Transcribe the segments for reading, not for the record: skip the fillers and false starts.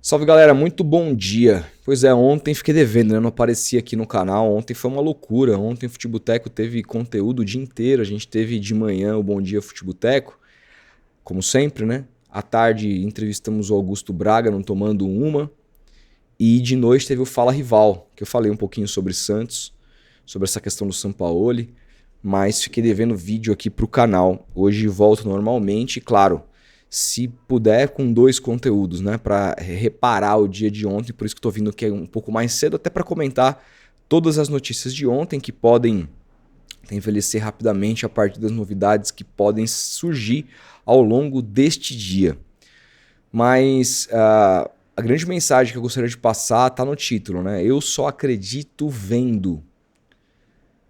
Salve galera, muito bom dia. Pois é, ontem fiquei devendo, né? Não apareci aqui no canal. Ontem foi uma loucura. Ontem o Futeboteco teve conteúdo o dia inteiro. A gente teve de manhã o Bom Dia Futeboteco, como sempre, né? À tarde entrevistamos o Augusto Braga, não tomando uma. E de noite teve o Fala Rival, que eu falei um pouquinho sobre Santos, sobre essa questão do Sampaoli, mas fiquei devendo vídeo aqui pro canal. Hoje volto normalmente, e claro, se puder com 2 conteúdos, né, para reparar o dia de ontem, por isso que estou vindo aqui um pouco mais cedo, até para comentar todas as notícias de ontem que podem envelhecer rapidamente a partir das novidades que podem surgir ao longo deste dia. Mas a grande mensagem que eu gostaria de passar está no título, né? Eu só acredito vendo.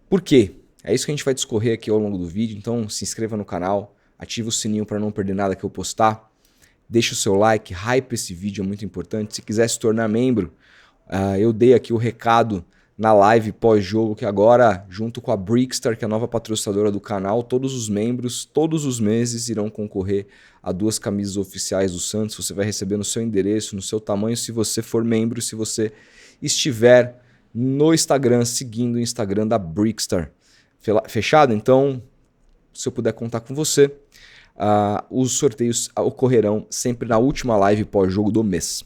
Por quê? É isso que a gente vai discorrer aqui ao longo do vídeo, então se inscreva no canal, ative o sininho para não perder nada que eu postar, deixe o seu like, hype esse vídeo, é muito importante. Se quiser se tornar membro, eu dei aqui o recado na live pós-jogo que agora, junto com a Brickstar, que é a nova patrocinadora do canal, todos os membros, todos os meses, irão concorrer a 2 camisas oficiais do Santos. Você vai receber no seu endereço, no seu tamanho, se você for membro, se você estiver no Instagram, seguindo o Instagram da Brickstar. Fechado? Então, se eu puder contar com você, os sorteios ocorrerão sempre na última live pós-jogo do mês.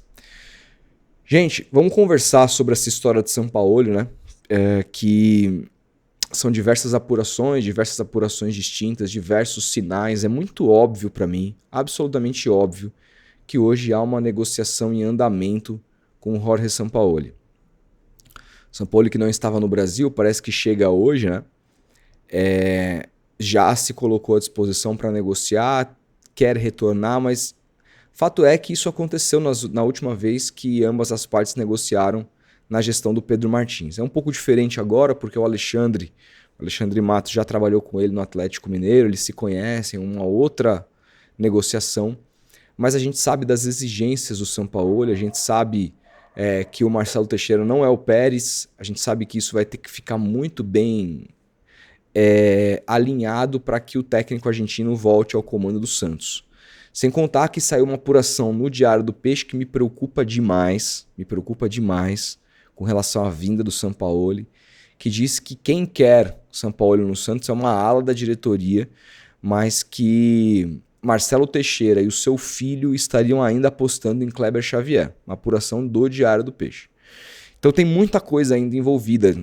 Gente, vamos conversar sobre essa história de Sampaoli, né? Que são diversas apurações distintas, diversos sinais. É muito óbvio para mim, absolutamente óbvio, que hoje há uma negociação em andamento com o Jorge Sampaoli. Sampaoli, que não estava no Brasil, parece que chega hoje, né? Já se colocou à disposição para negociar, quer retornar, mas fato é que isso aconteceu na última vez que ambas as partes negociaram na gestão do Pedro Martins. É um pouco diferente agora, porque o Alexandre Matos já trabalhou com ele no Atlético Mineiro, eles se conhecem, uma outra negociação, mas a gente sabe das exigências do Sampaoli, a gente sabe que o Marcelo Teixeira não é o Pérez, a gente sabe que isso vai ter que ficar muito bem alinhado para que o técnico argentino volte ao comando do Santos. Sem contar que saiu uma apuração no Diário do Peixe que me preocupa demais com relação à vinda do Sampaoli, que diz que quem quer Sampaoli no Santos é uma ala da diretoria, mas que Marcelo Teixeira e o seu filho estariam ainda apostando em Kleber Xavier, uma apuração do Diário do Peixe. Então tem muita coisa ainda envolvida.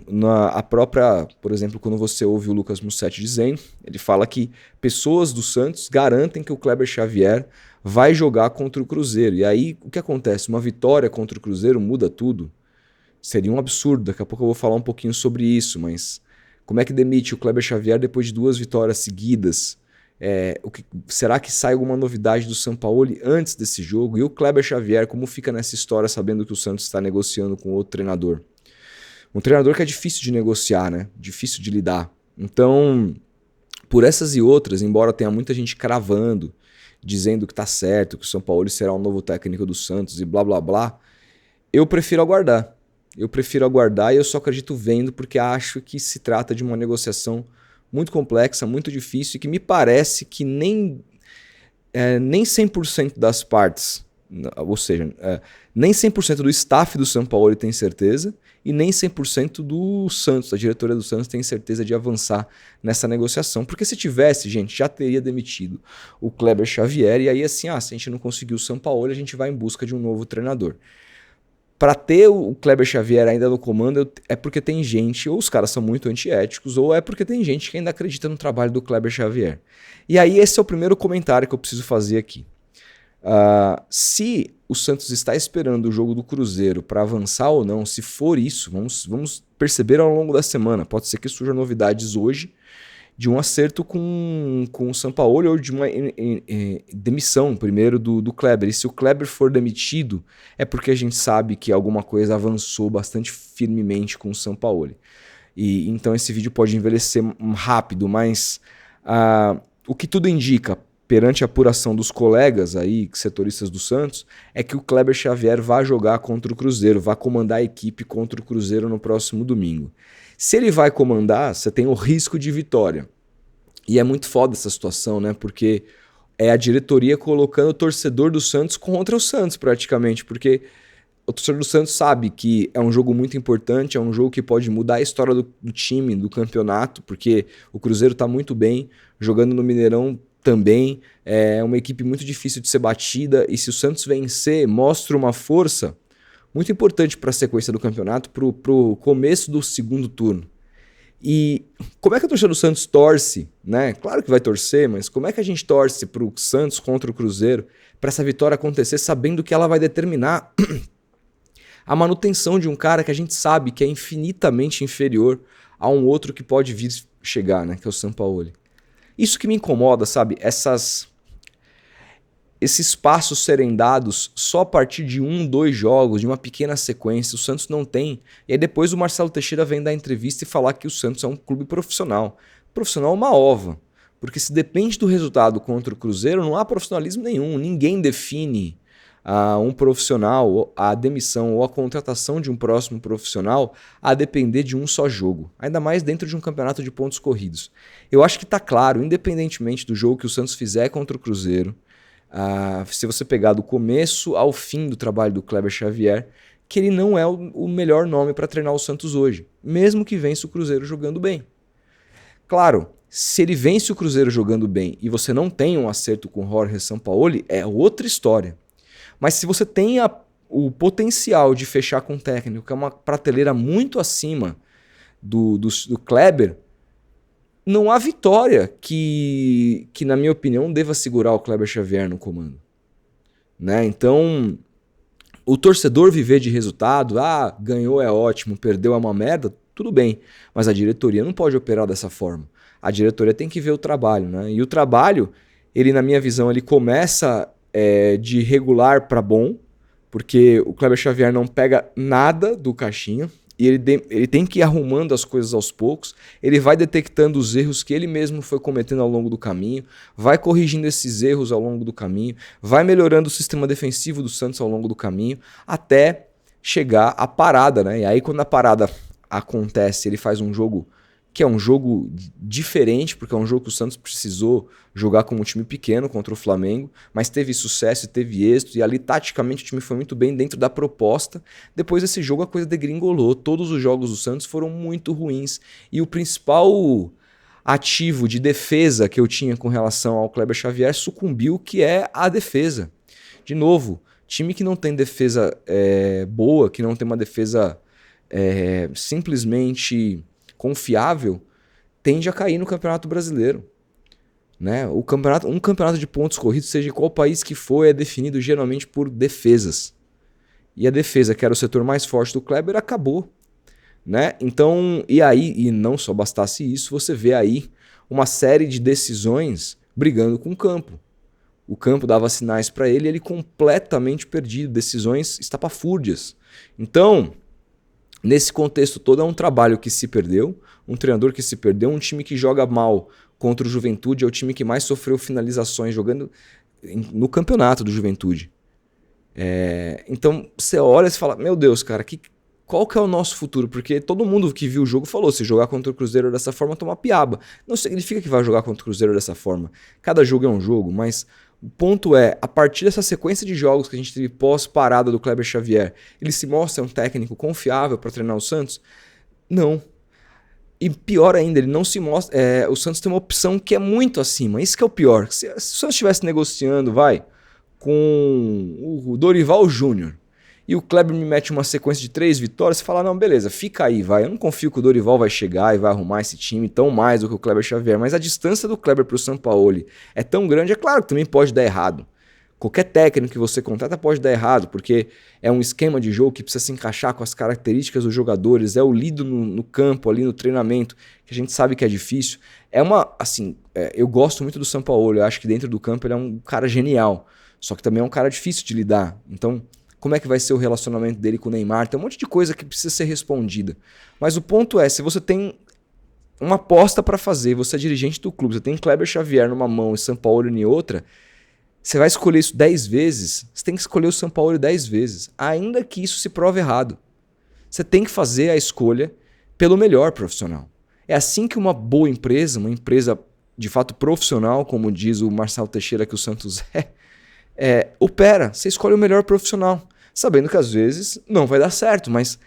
A própria, por exemplo, quando você ouve o Lucas Mussetti dizendo, ele fala que pessoas do Santos garantem que o Kleber Xavier vai jogar contra o Cruzeiro. E aí o que acontece? Uma vitória contra o Cruzeiro muda tudo? Seria um absurdo. Daqui a pouco eu vou falar um pouquinho sobre isso, mas como é que demite o Kleber Xavier depois de 2 vitórias seguidas? Será que sai alguma novidade do Sampaoli antes desse jogo? E o Kleber Xavier, como fica nessa história sabendo que o Santos está negociando com outro treinador? Um treinador que é difícil de negociar, né? Difícil de lidar. Então, por essas e outras, embora tenha muita gente cravando, dizendo que tá certo, que o Sampaoli será o novo técnico do Santos e blá blá blá, eu prefiro aguardar. E eu só acredito vendo porque acho que se trata de uma negociação muito complexa, muito difícil e que me parece que nem 100% das partes, ou seja, nem 100% do staff do Sampaoli tem certeza e nem 100% do Santos, da diretoria do Santos tem certeza de avançar nessa negociação. Porque se tivesse, gente, já teria demitido o Kleber Xavier e aí assim, se a gente não conseguiu o Sampaoli, a gente vai em busca de um novo treinador. Para ter o Kleber Xavier ainda no comando é porque tem gente, ou os caras são muito antiéticos, ou é porque tem gente que ainda acredita no trabalho do Kleber Xavier. E aí esse é o primeiro comentário que eu preciso fazer aqui. Se o Santos está esperando o jogo do Cruzeiro para avançar ou não, se for isso, vamos perceber ao longo da semana. Pode ser que surjam novidades hoje de um acerto com o Sampaoli ou de uma demissão primeiro do Kleber. E se o Kleber for demitido, é porque a gente sabe que alguma coisa avançou bastante firmemente com o Sampaoli. E então esse vídeo pode envelhecer rápido, mas o que tudo indica, perante a apuração dos colegas aí, setoristas do Santos, é que o Kleber Xavier vai jogar contra o Cruzeiro, vai comandar a equipe contra o Cruzeiro no próximo domingo. Se ele vai comandar, você tem o risco de vitória. E é muito foda essa situação, né? Porque é a diretoria colocando o torcedor do Santos contra o Santos, praticamente, porque o torcedor do Santos sabe que é um jogo muito importante, é um jogo que pode mudar a história do time, do campeonato, porque o Cruzeiro está muito bem, jogando no Mineirão também, é uma equipe muito difícil de ser batida, e se o Santos vencer, mostra uma força muito importante para a sequência do campeonato, para o começo do segundo turno. E como é que a torcida do Santos torce, né? Claro que vai torcer, mas como é que a gente torce para o Santos contra o Cruzeiro, para essa vitória acontecer, sabendo que ela vai determinar a manutenção de um cara que a gente sabe que é infinitamente inferior a um outro que pode vir chegar, né? Que é o Sampaoli. Isso que me incomoda, sabe? Esses passos serem dados só a partir de 1, 2 jogos, de uma pequena sequência. O Santos não tem. E aí depois o Marcelo Teixeira vem dar entrevista e falar que o Santos é um clube profissional. Profissional é uma ova. Porque se depende do resultado contra o Cruzeiro, não há profissionalismo nenhum. Ninguém define um profissional, a demissão ou a contratação de um próximo profissional a depender de um só jogo. Ainda mais dentro de um campeonato de pontos corridos. Eu acho que está claro, independentemente do jogo que o Santos fizer contra o Cruzeiro, se você pegar do começo ao fim do trabalho do Kleber Xavier, que ele não é o melhor nome para treinar o Santos hoje, mesmo que vença o Cruzeiro jogando bem. Claro, se ele vence o Cruzeiro jogando bem e você não tem um acerto com o Jorge Sampaoli, é outra história. Mas se você tem o potencial de fechar com um técnico, que é uma prateleira muito acima do Kleber, não há vitória que, na minha opinião, deva segurar o Kleber Xavier no comando. Né? Então, o torcedor viver de resultado, ganhou é ótimo, perdeu é uma merda, tudo bem. Mas a diretoria não pode operar dessa forma. A diretoria tem que ver o trabalho. Né? E o trabalho, ele, na minha visão, ele começa de regular para bom, porque o Kleber Xavier não pega nada do caixinha, e ele tem que ir arrumando as coisas aos poucos, ele vai detectando os erros que ele mesmo foi cometendo ao longo do caminho, vai corrigindo esses erros ao longo do caminho, vai melhorando o sistema defensivo do Santos ao longo do caminho, até chegar à parada, né? E aí quando a parada acontece, ele faz um jogo que é um jogo diferente, porque é um jogo que o Santos precisou jogar como um time pequeno contra o Flamengo, mas teve sucesso e teve êxito, e ali taticamente o time foi muito bem dentro da proposta. Depois desse jogo a coisa degringolou, todos os jogos do Santos foram muito ruins, e o principal ativo de defesa que eu tinha com relação ao Kleber Xavier sucumbiu, que é a defesa. De novo, time que não tem defesa boa, que não tem uma defesa simplesmente confiável, tende a cair no Campeonato Brasileiro. Né? Um campeonato de pontos corridos, seja qual país que for, é definido geralmente por defesas. E a defesa, que era o setor mais forte do Kleber, acabou. Né? Então, e não só bastasse isso, você vê aí uma série de decisões brigando com o campo. O campo dava sinais para ele, ele completamente perdido, decisões estapafúrdias. Então, nesse contexto todo, é um trabalho que se perdeu, um treinador que se perdeu, um time que joga mal contra o Juventude, é o time que mais sofreu finalizações jogando no campeonato do Juventude. Então você olha e fala, meu Deus, cara, qual que é o nosso futuro? Porque todo mundo que viu o jogo falou, se jogar contra o Cruzeiro dessa forma, toma piaba. Não significa que vai jogar contra o Cruzeiro dessa forma. Cada jogo é um jogo, mas o ponto é, a partir dessa sequência de jogos que a gente teve pós-parada do Kleber Xavier, ele se mostra um técnico confiável para treinar o Santos? Não. E pior ainda, ele não se mostra. O Santos tem uma opção que é muito acima. Isso que é o pior. Se o Santos estivesse negociando, com o Dorival Júnior, e o Kleber me mete uma sequência de 3 vitórias, você fala, não, beleza, fica aí, vai. Eu não confio que o Dorival vai chegar e vai arrumar esse time tão mais do que o Kleber Xavier, mas a distância do Kleber pro Sampaoli é tão grande, é claro que também pode dar errado. Qualquer técnico que você contrata pode dar errado, porque é um esquema de jogo que precisa se encaixar com as características dos jogadores, é o lido no campo, ali no treinamento, que a gente sabe que é difícil. Eu gosto muito do Sampaoli, eu acho que dentro do campo ele é um cara genial, só que também é um cara difícil de lidar. Então, como é que vai ser o relacionamento dele com o Neymar? Tem um monte de coisa que precisa ser respondida. Mas o ponto é, se você tem uma aposta para fazer, você é dirigente do clube, você tem Kleber Xavier numa mão e Sampaoli em outra, você vai escolher isso 10 vezes, você tem que escolher o Sampaoli 10 vezes, ainda que isso se prove errado. Você tem que fazer a escolha pelo melhor profissional. É assim que uma boa empresa, uma empresa de fato profissional, como diz o Marcelo Teixeira que o Santos opera. Você escolhe o melhor profissional, sabendo que às vezes não vai dar certo, mas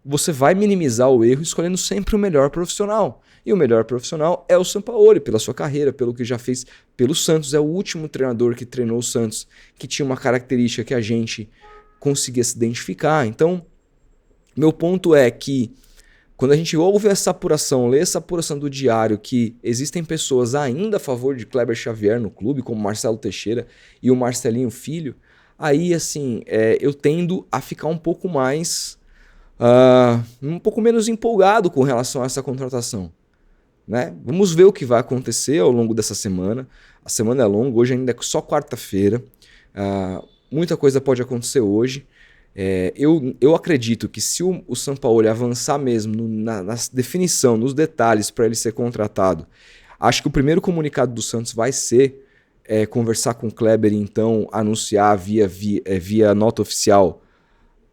você vai minimizar o erro escolhendo sempre o melhor profissional. E o melhor profissional é o Sampaoli, pela sua carreira, pelo que já fez pelo Santos. É o último treinador que treinou o Santos, que tinha uma característica que a gente conseguia se identificar. Então, meu ponto é que quando a gente ouve essa apuração, lê essa apuração do Diário, que existem pessoas ainda a favor de Kleber Xavier no clube, como Marcelo Teixeira e o Marcelinho Filho, aí assim, eu tendo a ficar um pouco menos empolgado com relação a essa contratação. Né? Vamos ver o que vai acontecer ao longo dessa semana. A semana é longa, hoje ainda é só quarta-feira. Muita coisa pode acontecer hoje. Eu acredito que se o Sampaoli avançar mesmo na definição, nos detalhes para ele ser contratado, acho que o primeiro comunicado do Santos vai ser conversar com o Kleber e então anunciar via nota oficial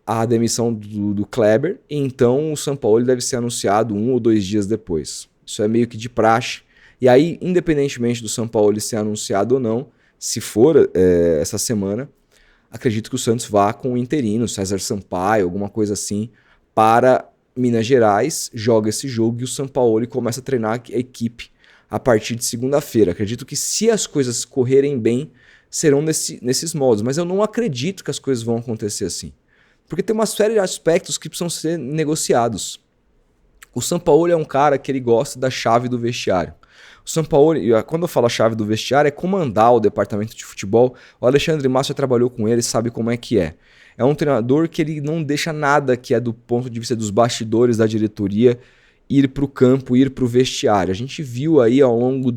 a demissão do Kleber. E então o Sampaoli deve ser anunciado 1 ou 2 dias depois. Isso é meio que de praxe. E aí, independentemente do Sampaoli ser anunciado ou não, se for essa semana, acredito que o Santos vá com o interino, César Sampaio, alguma coisa assim, para Minas Gerais, joga esse jogo e o Sampaoli começa a treinar a equipe a partir de segunda-feira. Acredito que se as coisas correrem bem, serão nesses modos. Mas eu não acredito que as coisas vão acontecer assim. Porque tem uma série de aspectos que precisam ser negociados. O Sampaoli é um cara que ele gosta da chave do vestiário. O Sampaoli, quando eu falo a chave do vestiário, é comandar o departamento de futebol. O Alexandre Matos já trabalhou com ele, sabe como é que é. É um treinador que ele não deixa nada que é do ponto de vista dos bastidores da diretoria ir para o campo, ir para o vestiário. A gente viu aí ao longo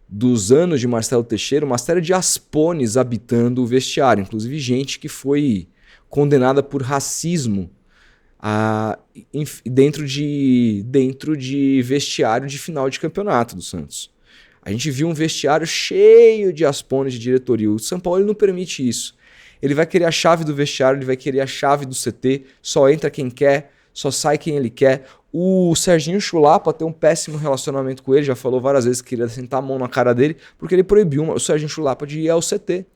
dos anos de Marcelo Teixeira uma série de aspones habitando o vestiário. Inclusive gente que foi condenada por racismo dentro de vestiário de final de campeonato do Santos. A gente viu um vestiário cheio de aspones de diretoria. O Sampaoli não permite isso. Ele vai querer a chave do vestiário, ele vai querer a chave do CT, só entra quem quer, só sai quem ele quer. O Serginho Chulapa tem um péssimo relacionamento com ele, já falou várias vezes que queria sentar a mão na cara dele, porque ele proibiu o Serginho Chulapa de ir ao CT.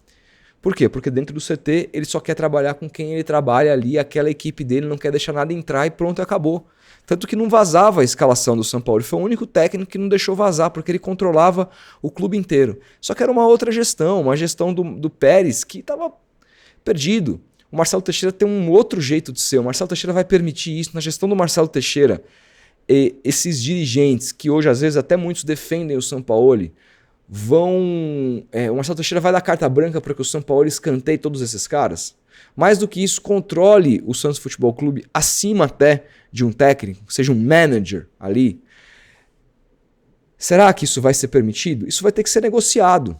Por quê? Porque dentro do CT ele só quer trabalhar com quem ele trabalha ali, aquela equipe dele não quer deixar nada entrar e pronto, acabou. Tanto que não vazava a escalação do Sampaoli, foi o único técnico que não deixou vazar, porque ele controlava o clube inteiro. Só que era uma outra gestão, uma gestão do Pérez que estava perdido. O Marcelo Teixeira tem um outro jeito de ser, o Marcelo Teixeira vai permitir isso. Na gestão do Marcelo Teixeira, esses dirigentes, que hoje às vezes até muitos defendem o Sampaoli, o Marcelo Teixeira vai dar carta branca para que o Sampaoli escanteie todos esses caras? Mais do que isso, controle o Santos Futebol Clube acima até de um técnico, seja um manager ali. Será que isso vai ser permitido? Isso vai ter que ser negociado.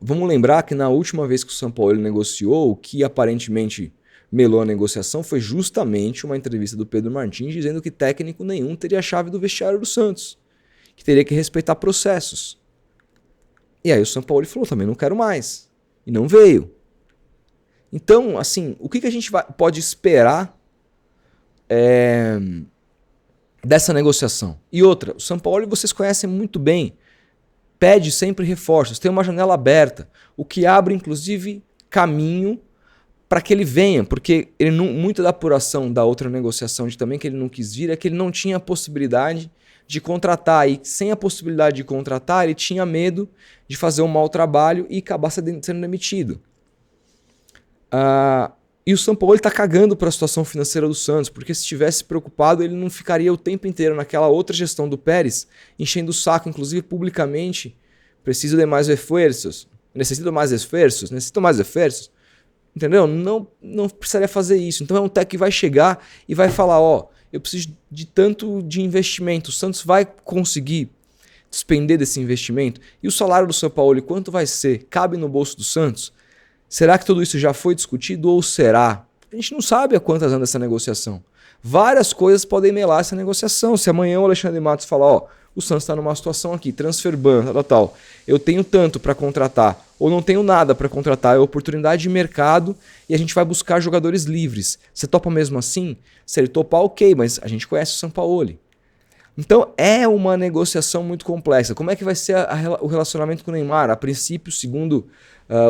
Vamos lembrar que na última vez que o Sampaoli negociou, o que aparentemente melou a negociação foi justamente uma entrevista do Pedro Martins dizendo que técnico nenhum teria a chave do vestiário do Santos, que teria que respeitar processos. E aí o Sampaoli falou, também não quero mais. E não veio. Então, assim, o que a gente pode esperar dessa negociação? E outra, o Sampaoli vocês conhecem muito bem. Pede sempre reforços, tem uma janela aberta. O que abre, inclusive, caminho para que ele venha. Porque muita da apuração da outra negociação de também que ele não quis vir é que ele não tinha a possibilidade de contratar, e sem a possibilidade de contratar, ele tinha medo de fazer um mau trabalho e acabar sendo demitido. E o Sampaoli está cagando para a situação financeira do Santos, porque se estivesse preocupado, ele não ficaria o tempo inteiro naquela outra gestão do Pérez, enchendo o saco, inclusive publicamente, preciso de mais esforços, necessito mais esforços, entendeu? Não precisaria fazer isso. Então é um técnico que vai chegar e vai falar, eu preciso de tanto de investimento. O Santos vai conseguir despender desse investimento? E o salário do Sampaoli, quanto vai ser? Cabe no bolso do Santos? Será que tudo isso já foi discutido ou será? A gente não sabe a quantas anda essa negociação. Várias coisas podem melar essa negociação. Se amanhã o Alexandre Matos falar, o Santos está numa situação aqui, transfer ban, tal, eu tenho tanto para contratar, ou não tenho nada para contratar, é oportunidade de mercado e a gente vai buscar jogadores livres. Você topa mesmo assim? Se ele topar, ok, mas a gente conhece o Sampaoli. Então é uma negociação muito complexa. Como é que vai ser o relacionamento com o Neymar? A princípio, segundo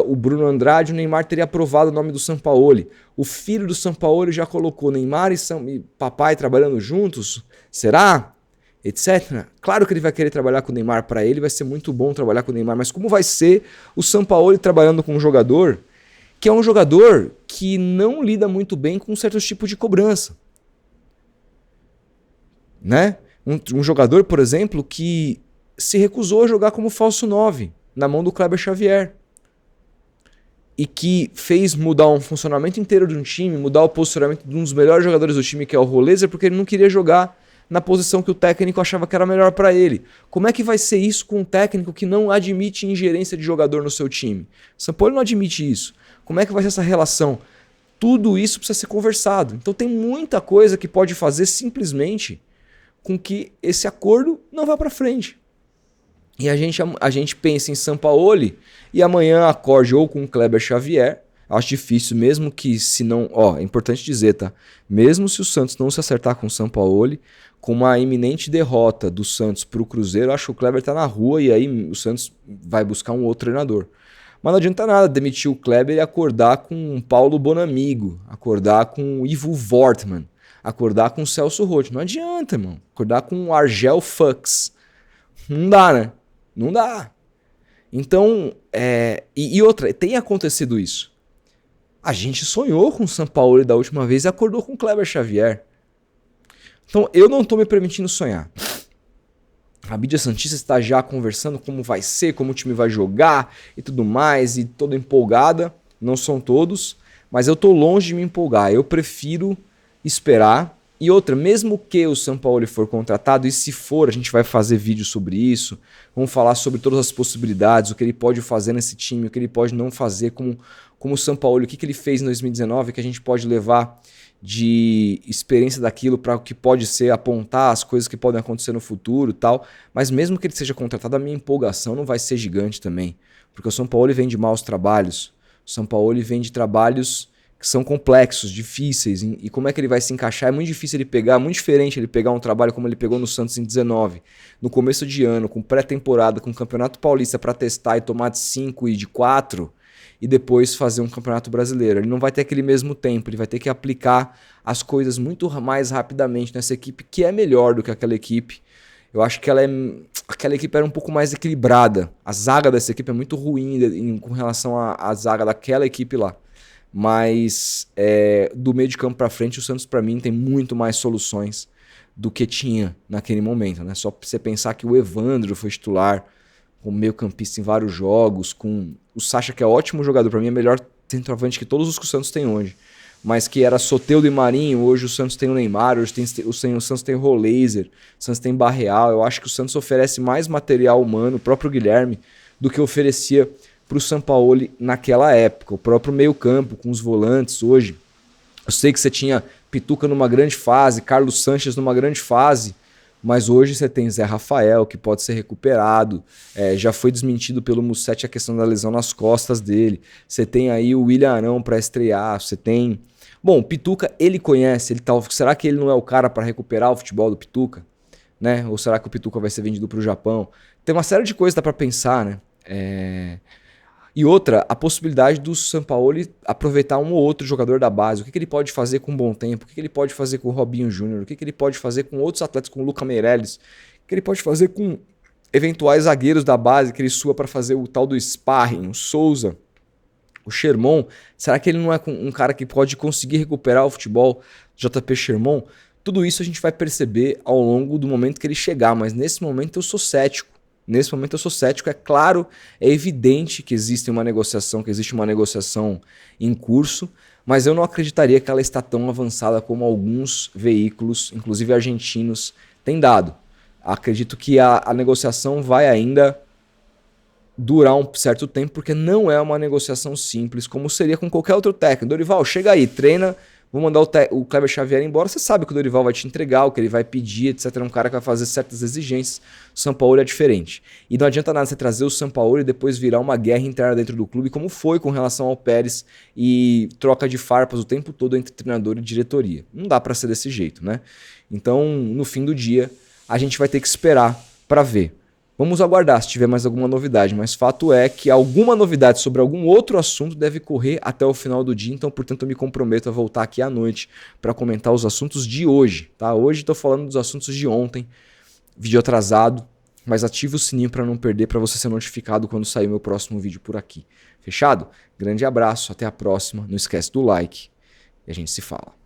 o Bruno Andrade, o Neymar teria aprovado o nome do Sampaoli. O filho do Sampaoli já colocou Neymar e papai trabalhando juntos? Será? Etc. Claro que ele vai querer trabalhar com o Neymar. Para ele vai ser muito bom trabalhar com o Neymar. Mas como vai ser o Sampaoli trabalhando com um jogador que é um jogador que não lida muito bem com certos tipos de cobrança? Né? Um jogador, por exemplo, que se recusou a jogar como falso 9 na mão do Kleber Xavier. E que fez mudar um funcionamento inteiro de um time, mudar o posicionamento de um dos melhores jogadores do time, que é o Rolezer, porque ele não queria jogar na posição que o técnico achava que era melhor para ele. Como é que vai ser isso com um técnico que não admite ingerência de jogador no seu time? O Sampaoli não admite isso. Como é que vai ser essa relação? Tudo isso precisa ser conversado. Então tem muita coisa que pode fazer simplesmente com que esse acordo não vá para frente. E a gente pensa em Sampaoli e amanhã acorde ou com o Kleber Xavier. Acho difícil, mesmo que se não... Ó, é importante dizer, tá? Mesmo se o Santos não se acertar com o Sampaoli, com uma iminente derrota do Santos para o Cruzeiro, acho que o Kleber tá na rua e aí o Santos vai buscar um outro treinador. Mas não adianta nada demitir o Kleber e acordar com o Paulo Bonamigo, acordar com o Ivo Wortmann, acordar com o Celso Roth. Não adianta, irmão. Acordar com o Argel Fuchs. Não dá, né? Não dá. Então, e outra, tem acontecido isso. A gente sonhou com o Sampaoli da última vez e acordou com o Kleber Xavier. Então, eu não estou me permitindo sonhar. A mídia santista está já conversando como vai ser, como o time vai jogar e tudo mais, e toda empolgada. Não são todos, mas eu estou longe de me empolgar. Eu prefiro esperar. E outra, mesmo que o Sampaoli for contratado, e se for, a gente vai fazer vídeo sobre isso, vamos falar sobre todas as possibilidades, o que ele pode fazer nesse time, o que ele pode não fazer, como o Sampaoli, o que ele fez em 2019, que a gente pode levar de experiência daquilo para o que pode ser, apontar as coisas que podem acontecer no futuro e tal. Mas mesmo que ele seja contratado, a minha empolgação não vai ser gigante também, porque o Sampaoli vem de maus trabalhos, o Sampaoli vem de trabalhos que são complexos, difíceis, e como é que ele vai se encaixar? É muito difícil ele pegar, muito diferente ele pegar um trabalho como ele pegou no Santos em 19, no começo de ano, com pré-temporada, com Campeonato Paulista para testar e tomar de 5 e de 4, e depois fazer um Campeonato Brasileiro. Ele não vai ter aquele mesmo tempo, ele vai ter que aplicar as coisas muito mais rapidamente nessa equipe, que é melhor do que aquela equipe. Eu acho que aquela equipe era um pouco mais equilibrada. A zaga dessa equipe é muito ruim com relação à zaga daquela equipe lá. Mas do meio de campo para frente, o Santos, para mim, tem muito mais soluções do que tinha naquele momento, né? Só pra você pensar que o Evandro foi titular, como meio campista em vários jogos, com o Sacha, que é ótimo jogador, para mim é melhor centroavante que todos os que o Santos tem hoje, mas que era Soteldo e Marinho. Hoje o Santos tem o Neymar, hoje o Santos tem o Rolezer, o Santos tem Barreal. Eu acho que o Santos oferece mais material humano, o próprio Guilherme, do que oferecia para o Sampaoli naquela época. O próprio meio-campo, com os volantes hoje. Eu sei que você tinha Pituca numa grande fase, Carlos Sanches numa grande fase, mas hoje você tem Zé Rafael, que pode ser recuperado. Já foi desmentido pelo Mussete a questão da lesão nas costas dele. Você tem aí o William Arão para estrear. Você tem... Bom, o Pituca, ele conhece. Será que ele não é o cara para recuperar o futebol do Pituca? Né? Ou será que o Pituca vai ser vendido para o Japão? Tem uma série de coisas que dá para pensar, né? E outra, a possibilidade do Sampaoli aproveitar um ou outro jogador da base. O que ele pode fazer com o Bom Tempo? O que ele pode fazer com o Robinho Júnior? O que ele pode fazer com outros atletas, com o Luca Meirelles? O que ele pode fazer com eventuais zagueiros da base que ele sua para fazer o tal do sparring? O Souza, o Sherman. Será que ele não é um cara que pode conseguir recuperar o futebol do JP Sherman? Tudo isso a gente vai perceber ao longo do momento que ele chegar, mas nesse momento eu sou cético. Nesse momento eu sou cético. É claro, é evidente que existe uma negociação em curso, mas eu não acreditaria que ela está tão avançada como alguns veículos, inclusive argentinos, têm dado. Acredito que a negociação vai ainda durar um certo tempo, porque não é uma negociação simples, como seria com qualquer outro técnico. Dorival, chega aí, treina, vou mandar o Kleber Xavier embora. Você sabe que o Dorival vai te entregar, o que ele vai pedir, etc. É um cara que vai fazer certas exigências. O Sampaoli é diferente. E não adianta nada você trazer o Sampaoli e depois virar uma guerra interna dentro do clube, como foi com relação ao Pérez, e troca de farpas o tempo todo entre treinador e diretoria. Não dá para ser desse jeito, né? Então, no fim do dia, a gente vai ter que esperar para ver. Vamos aguardar se tiver mais alguma novidade, mas fato é que alguma novidade sobre algum outro assunto deve correr até o final do dia, então, portanto, eu me comprometo a voltar aqui à noite para comentar os assuntos de hoje, tá? Hoje estou falando dos assuntos de ontem, vídeo atrasado, mas ative o sininho para não perder, para você ser notificado quando sair meu próximo vídeo por aqui. Fechado? Grande abraço, até a próxima, não esquece do like e a gente se fala.